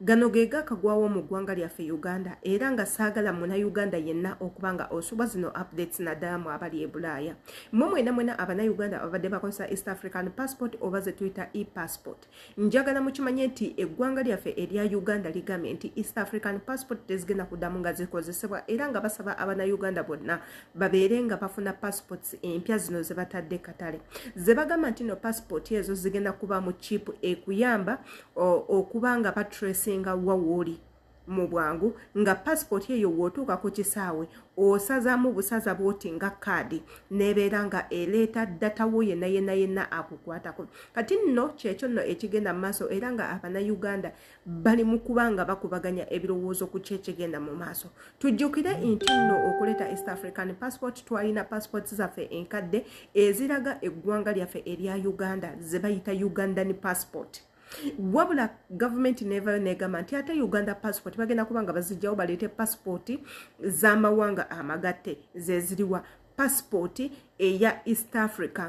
Gano gega kagwawo mu ggwanga lyaffe Uganda era nga saagala Munnayuganda yenna okubanga osubwa zino updates naddala mu abali e Bulaaya. Mmwe mwena Abannayuganda abadde bakozesa East African Passport oba ze tuyita e-passport. Njagala mukimanye nti eggwanga lyaffe erya Uganda ligambye nti East African Passport tezigenda kuddamu nga zikozesebwa era nga basaba Abannayuganda bonna babeere nga bafuna passports empya zino ze batadde katale. Ze bagamba nti no passport ezo zigenda kuba mu chip ekuyamba okuba nga batrace nga wawoli mu bwangu nga passport eyo wotuuka ku kisaawe osazaamu busaza bwoti nga kaadi nebeera nga eleeta data wo yenna akukwatako. Kati nno kyekyo nno ekigenda mu maaso era nga Abannayuganda bali mu kubanga bakubaganya ebirowoozo ku kyekigenda mu maaso. Tujjukire nti nno okuleeta East African Passport twalina passports zaffe enkadde eziraga eggwanga lyaffe erya Uganda ze bayita Ugandan passport. Wabula government never negama nti ate Uganda passport bagenda kubanga bazijjawo baleete passport z'amawanga amagatte zeziriwa passport eya East Africa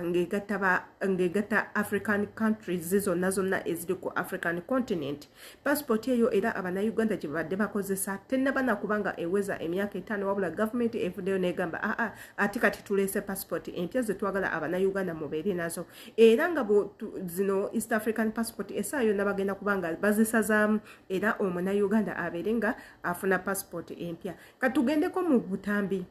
ngegata African countries zonna eziri ku African continent. Passport eyo era Abannayuganda gye badde bakozesa tennabana kubanga eweza emyaka 5 wabula government evuddeyo negamba ate kati tuleese passport empya ze twagala Abannayuganda mubeere nazo era nga zino East African passport esaawa yonna bagenda kubanga bazisazaamu era Omunnayuganda abeere nga afuna passport empya. Katugendeko mu butambi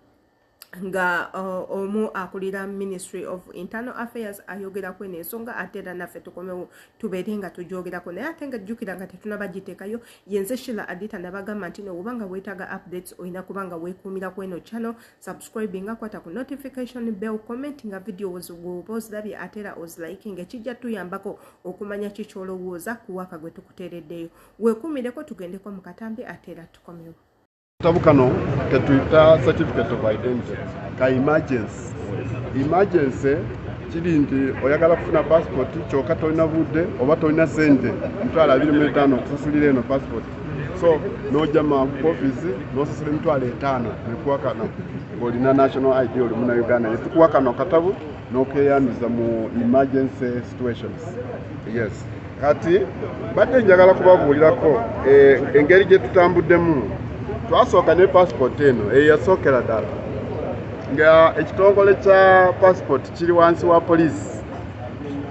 nga omu akulira Ministry of Internal Affairs ayogera kwene ensonga ate era naffe tukomewo tubeere nga tujyogerako naye ate nga jjukira nga tetunabagiteekayo yenze Sheila Adita nabagamba nti nobanga weetaaga updates olina kubanga weekuumira kweno channel subscribinga kwata ku notification bell commenting videos gwoba ozirabye ate era oziliking ekijja tuyambako okumanya kikyolowooza ku waka gwe tukuteereddeyo weekuumireko tugendeko mu katambi ate era tukomewo. Tabukano ketuyita certificate of identity ka emergency. Emergency kiri nti oyagala kufuna passport kyokka tolina budde oba tolina sente mitwalo 25 okusasulira eno passport. So noja mu office nosasula emitwalo 5 nekuwakana ng'olina national ID oli Munnayuganda netukuwakana katabu n'okeyandiza mu emergency situations. Yes. Kati badde njagala kubabuulirako engeri gye tutambuddemu. Twasooka ne passport eno eyasookera ddala nga ekitongole kya passport kiri wansi wa police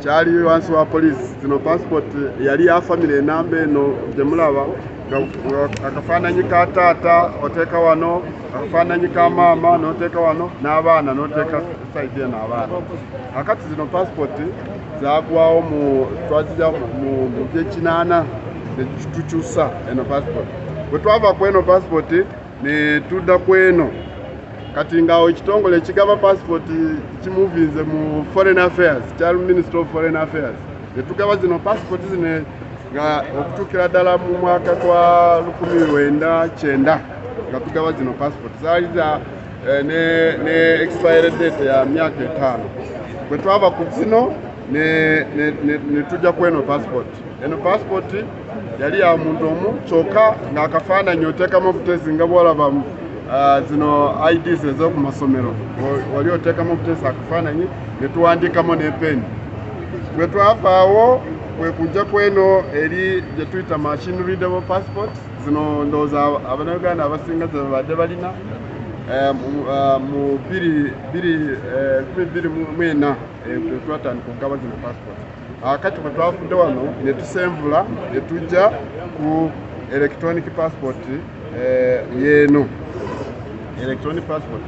kyali wansi wa police. Zino passport yali ya family enamba eno gye mulaba akafaananyi ka taata oteeka wano akafaananyi ka maama n'oteeka wano n'abaana n'oteeka side eno abaana. Akati zino passport zaagwawo twazija mu gy'ekinaana ne tukyusa eno passport. Bwe twava kweno passport ne tudda kweno kati ngaawo ekitongole ekigaba passport kimuvinze mu foreign affairs kyali Ministry of Foreign Affairs ne tugaba zino passport zine nga okutuukira ddala mu mwaka gwa 1990 nga tugaba zino passport zaali ne expiry date ya myaka 5. Bwe twava ku zino ne tujja kweno passport. Eno passport yali ya muntu omu kyokka ng'akafaananyi oteekamu obutesi nga bw'olaba zino IDs ez'oku masomero wali oteekamu obutesi akafaananyi ne tuwandiikamu n'epeni. Bwe twavaawo kwe kujja kweno eri gye tuyita machine readable passport. Zino ndowooza Abannayuganda abasinga ze babadde balina mu 2024 twatandika okugaba zino passport. Kati bwe twafudde wano ne tusenvula ne tujja ku electronic passport yeeno electronic passport.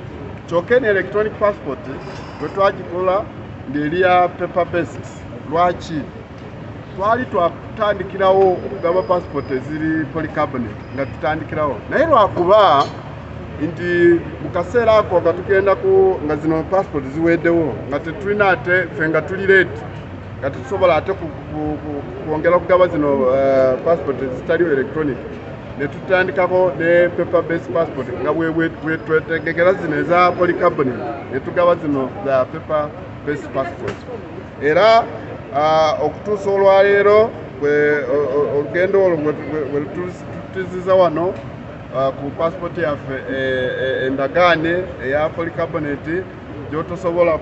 Kyokka ne electronic passport bwe twagikola ng'eri ya paper based. Lwaki? Twali twatandikirawo okugaba passport eziri polycarbonate nga tutandikirawo naye lwakuba nti mu kaseera ako nga tugenda nga zino passport ziweddewo nga tetulina ate ffe nga tuli late nga tusobola ate kwongera okugaba zino passport zitali electronic ne tutandikako ne paper based passport nga bwetwetegekera zino eza polycarbonate ne tugaba zino za paper based passport. Era okutuusa olwaleero olugendo olwo bwe tutuziza wano ku passport yaffe endagaane eya polycarbonate gyotosobola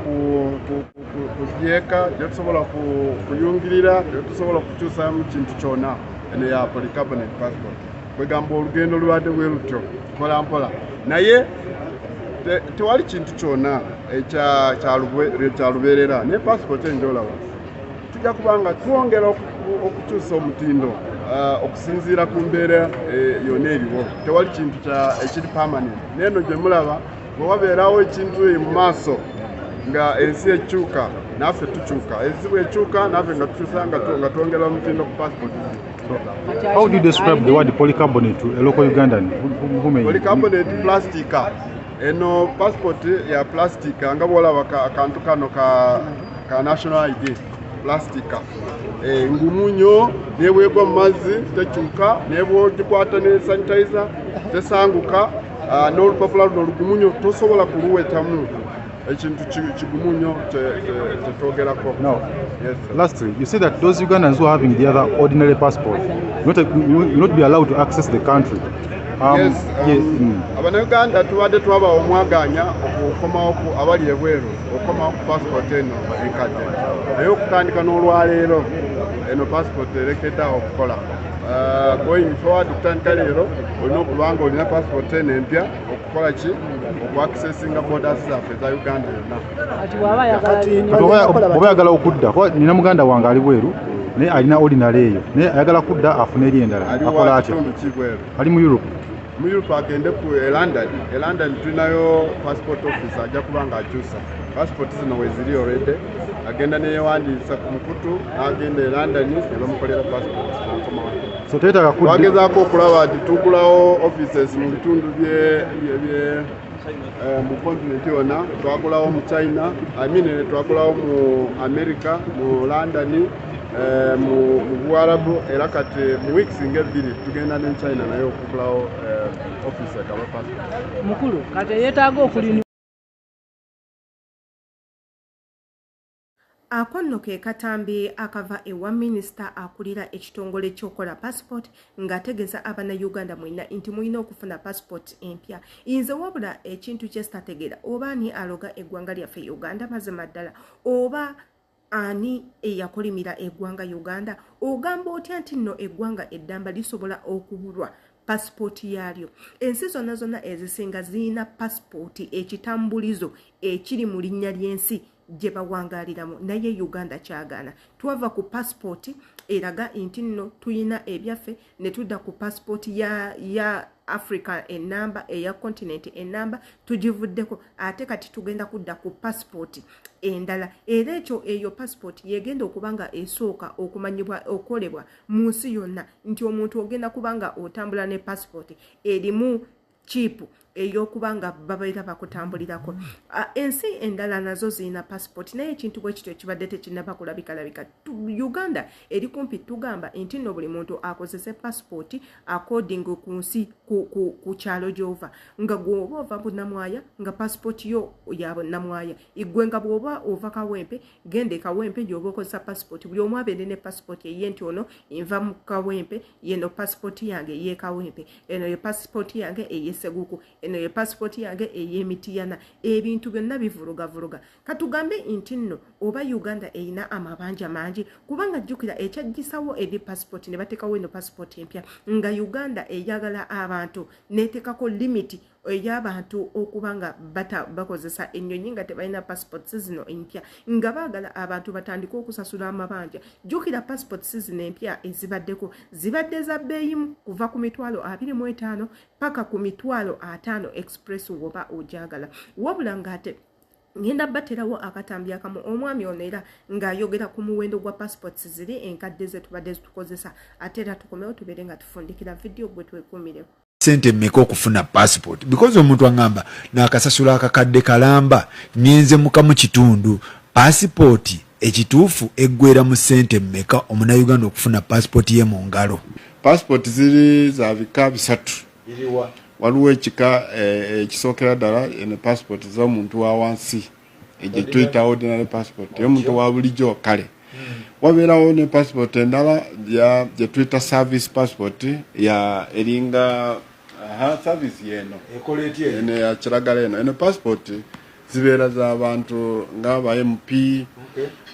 kugyeka, gyotosobola kuyungirira, gyotosobola kukyusa mu kintu kyonna. eno ya polycarbonate passport kwegamba olugendo lubadde bwe lutyo mpola mpola naye tewali kintu kyonna ekyalubeerera naye passport enjolaba tujja kubanga twongera okukyusa omutindo okusinziira ku mbeera yonna eriwo tewali kintu ekiri permanent neeno gye mulaba bwe wabeerawo ekintu mu maaso nga ensi ekyuka naffe tukyuka ensi bwekyuka naffe nga tukyusa nga twongera omutindo ku passport. How do you describe the word polycarbonate to a local Ugandan who may polycarbonate plastica eno passport ya plastica nga bwolaba akantu kano ka national ID plastica ngumu nnyo nebwegwa mu mazzi tekyuka nebwogikwata ne sanitizer tesanguka n'olupapula luno lugumu nnyo tosobola kuluwetamu ekintu kigumu nnyo tetwogerako. Now, yes, lastly, you say that those Ugandans who are having the other ordinary passport will not be allowed to access the country. Yes, Abannayuganda tubadde twabawa omwaganya okukomawo abali ebweru okukomawo ku passport eno enkadde naye okutandika n'olwaleero eno passport erekeddeawo okukola going forward okutandika leero olina okubanga olina passport eno empya okukola ki okuaccessinga borders zaffe za Uganda yonna. Oba ayagala okudda nina muganda wange ali bweru naye alina ordinary eyo naye ayagala kudda afune eri endala akola atya? Ali mu Europe. Mu Europe agende ku London tulinayo passport office ajja kubanga akyusa passport zino weziri already agenda neyewandiisa ku mukutu agenda e London ne bamukolera passport n'akomawo. So teetaaga kudda twagezaako okulaba nti tugulawo offices mu bitundu bye mu continent yonna twagulawo mu China twagulawo mu America mu London mu Buwarabu era kati mu weeks ng'ebbiri tugenda ne China naye okugulawo office ekaba passport. Mukulu kati yeetaaga okulina Ako nno ke katambi akava ewa minisita akulira ekitongole ky'okola passport ng'ategeeza Abannayuganda mwenna nti mulina okufuna passport empya. Nze wabula ekintu kye sitategeera oba ani aloga eggwanga lyaffe Uganda mazima ddala oba ani eyakolimira eggwanga Uganda ogamba otya nti nno eggwanga eddamba lisobola okubulwa pasipoti yaalyo. Ensi zonna zonna ezisinga zirina pasipoti ekitambulizo ekiri mu linnya ly'ensi gye bawangaaliramu naye Uganda kyagaana. Twava ku pasipoti eraga nti nno tuyina ebyaffe ne tudda ku pasipoti ya Africa enamba eya continent enamba tugivuddeko ate kati tugenda kudda ku passport endala era ekyo eyo passport yegenda okubanga esooka okumanyibwa okolebwa mu nsi yonna nti omuntu ogenda kubanga otambula ne passport erimu chip ey'okubanga babeera bakutambulirako. Ensi endala nazo zirina passport naye ekintu bwe kityo kibadde tekinnaba kulabika. Uganda eri kumpi tugamba nti nno buli muntu akozese passport according ku nsi ku kyalo gy'ova nga gwoba ova Bunnamwaya nga passport yo ya Bunnamwaya igwe nga bw'oba ova Kawempe gende Kawempe gy'oba okozesa passport buli omu abeere ne passport ye nti ono nva mu Kawempe yeno passport yange ye Kawempe eno ye passport yange eye Seguku eno ye passport yange ey'Emitiyana ebintu byonna bivurugavuruga. Katugambe nti nno oba Uganda eyina amabanja mangi kubanga jjukira ekyaggisawo eri passport ne bateekawo eno passport empya nga Uganda eyagala abantu neteekako limiti ey'abantu okubanga bakozesa ennyonyi nga tebalina passports zino empya nga baagala abantu batandika okusasula amabanja. Jjukira passports zino empya ezibaddeko zibadde za bbeeyimu kuva ku $25 paka ku $50 express woba ojagala wabula ng'ate ngenda baterawo akatambi akamu omwami ono era ng'ayogera ku muwendo gwa passports ziri enkadde ze tubadde tukozesa ate era tukomewo tubeere nga tufundikira vidiyo gwe twekuumireko sente mmeka okufuna passport because omuntu angamba n'akasasula akakadde kalamba ngenze mukamu kitundu passport ekituufu eggwera mu sente mmeka omunnayuganda okufuna passport ye mu ngalo. Passport ziri za bika bisatu. Waliwo ekika ekisookera ddala eno passport z'omuntu wa wansi egye tuyita ordinary passport y'omuntu wa bulijjo kale. Wabeerawo ne passport endala gye tuyita service passport ya eringa service yeno eno ya kiragala eno passport zibeera z'abantu ng'aba MP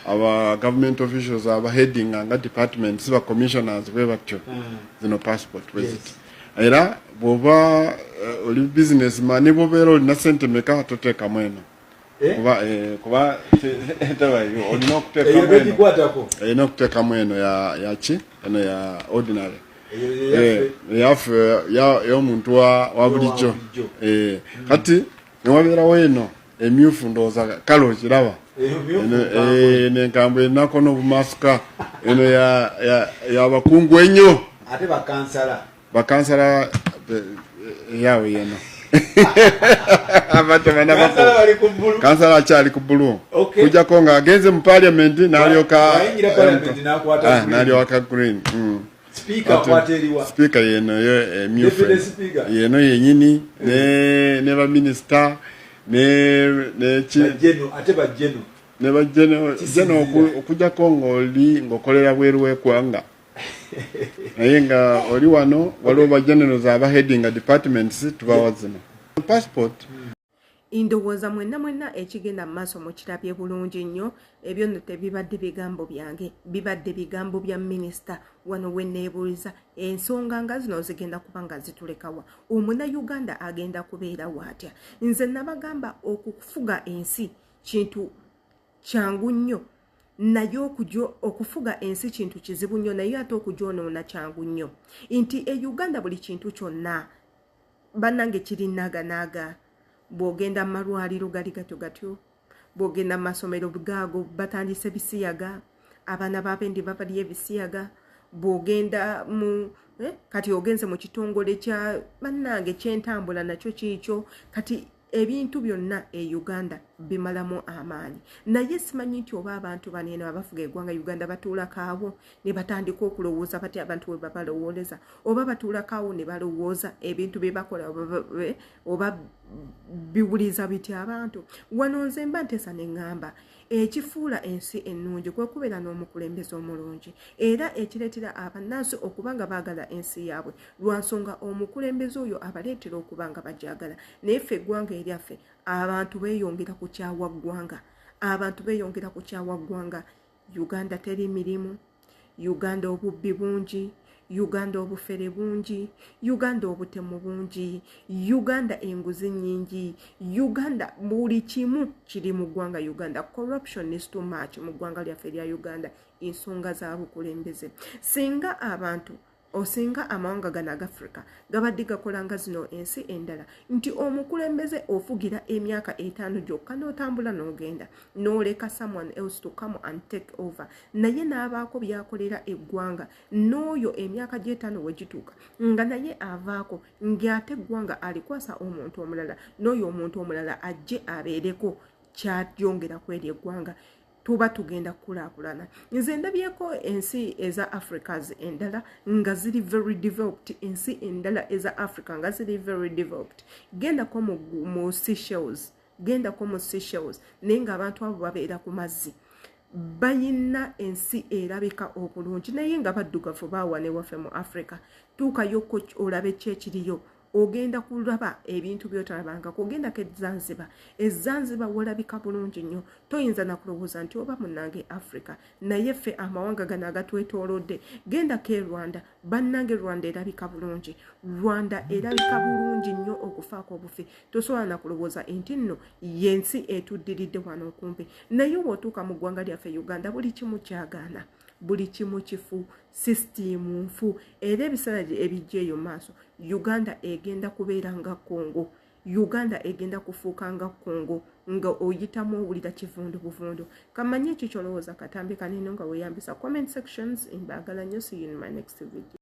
aba government officials aba heading nga departments ba commissioners bwe batyo zino passport visit era boba oli businessman bobeera olina sente meka toteeka mweno kuba entabayo olina okuteeka mweno ya ki eno ya ordinary y'omuntu wa bulijjo kati newabeerawo eno emyufu ndowooza kale okiraba nenkambwe enako n'obumasuka eno yabakungu ennyo ate bakansala yawe yeno kansala akyali ku bbulu kujjako ng'agenze mu parliament n'alyoka green speaker yeno emyufu yeno yenyini ne baminisita nebajeno okujjako ng'okolera bweru w'eggwanga naye nga oli wano waliwo bagenerols aba heading departments tubawa zino passport ndowooza mwenna ekigenda mu maaso mukirabye bulungi nnyo ebyo nno tebibadde bigambo byange bibadde bigambo bya minisita wano wenneebuuliza ensonga nga zino zigenda kuba nga zitulekawa omunnayuganda agenda kubeera waatya nze nabagamba okufuga ensi kintu kyangu nnyo naye okufuga ensi kintu kizibu nnyo naye ate okugyonoona kyangu nnyo nti Uganda buli kintu kyonna bannange kiri naaganaaga bw'ogenda mu malwaliro gali gatyo bw'ogenda mu masomero gaago batandise bisiyaga abaana b'abendi babali ebisiyaga bw'ogenda mu kati ogenze mu kitongole kya bannange kyentambula nakyo kiikyo kati ebintu byonna Uganda bimalamu amaanyi naye simanyi nti oba abantu baneeno abafuga eggwanga Uganda batuulakaawo ne batandika okulowooza bati abantu we babalowooleza oba batuulakaawo ne balowooza ebintu bye bakola oba biwuliza bitya abantu wano nze mba nteesa ne ŋŋamba ekifuula ensi ennungi kwe kubeera n'omukulembeze omulungi era ekireetera abannansi okuba nga baagala ensi yaabwe lwa nsonga omukulembeze oyo abaleetera okuba nga bagyagala naye ffe eggwanga eryaffe abantu beeyongera ku kyawa ggwanga Uganda teri mirimu Uganda obubbi bungi Uganda obufere bungi Uganda obutemu bungi Uganda enguzi nyingi Uganda buli kimu kiri mu ggwanga Uganda corruption is too much mu ggwanga lyaffe lya Uganda ensonga za bukulembeze singa abantu osinga amawanga gano ag'Africa gabadde gakolanga zino ensi endala nti omukulembeze ofugira emyaka 5 gyokka n'otambula n'ogenda n'oleka someone else to come and take over naye n'abaako byakolera eggwanga n'oyo emyaka gye5 wegituuka nga naye avaako ng'ate eggwanga alikwasa omuntu omulala n'oyo omuntu omulala ajje abeereko kyalyongera kweri eggwanga tuba tugenda kulaakulana nze ndabyeko ensi eza Africas endala nga ziri very developed ensi endala eza Africa nga ziri very developed gendako mu Seychelles naye ng'abantu abo babeera ku mazzi bayina ensi erabika obulungi naye nga baddugavu baawane waffe mu Africa tuukayokko olabe kyekiriyo ogenda kulaba ebintu byotalabanga kugenda ke Zanzibar walabika bulungi nnyo toyinza nakulowooza nti oba munnange Africa naye ffe amawanga gano agatwetoolodde genda ke Rwanda bannange Rwanda erabika bulungi nnyo okufaako obufi tosobola nakulowooza nti nno yensi etuddiridde wano okumpi naye bw'otuuka mu ggwanga lyaffe Uganda buli kimu kyagaana buli kimu kifu system nfu era ebiseera ebijja eyo maaso Uganda egenda kubeera nga Congo Uganda egenda kufuuka nga Congo nga oyitamu owulira kivundu buvundu kamanye ekyo kyolowooza katambi kanene nga weeyambisa comment sections imbaagala nnyo see you in my next video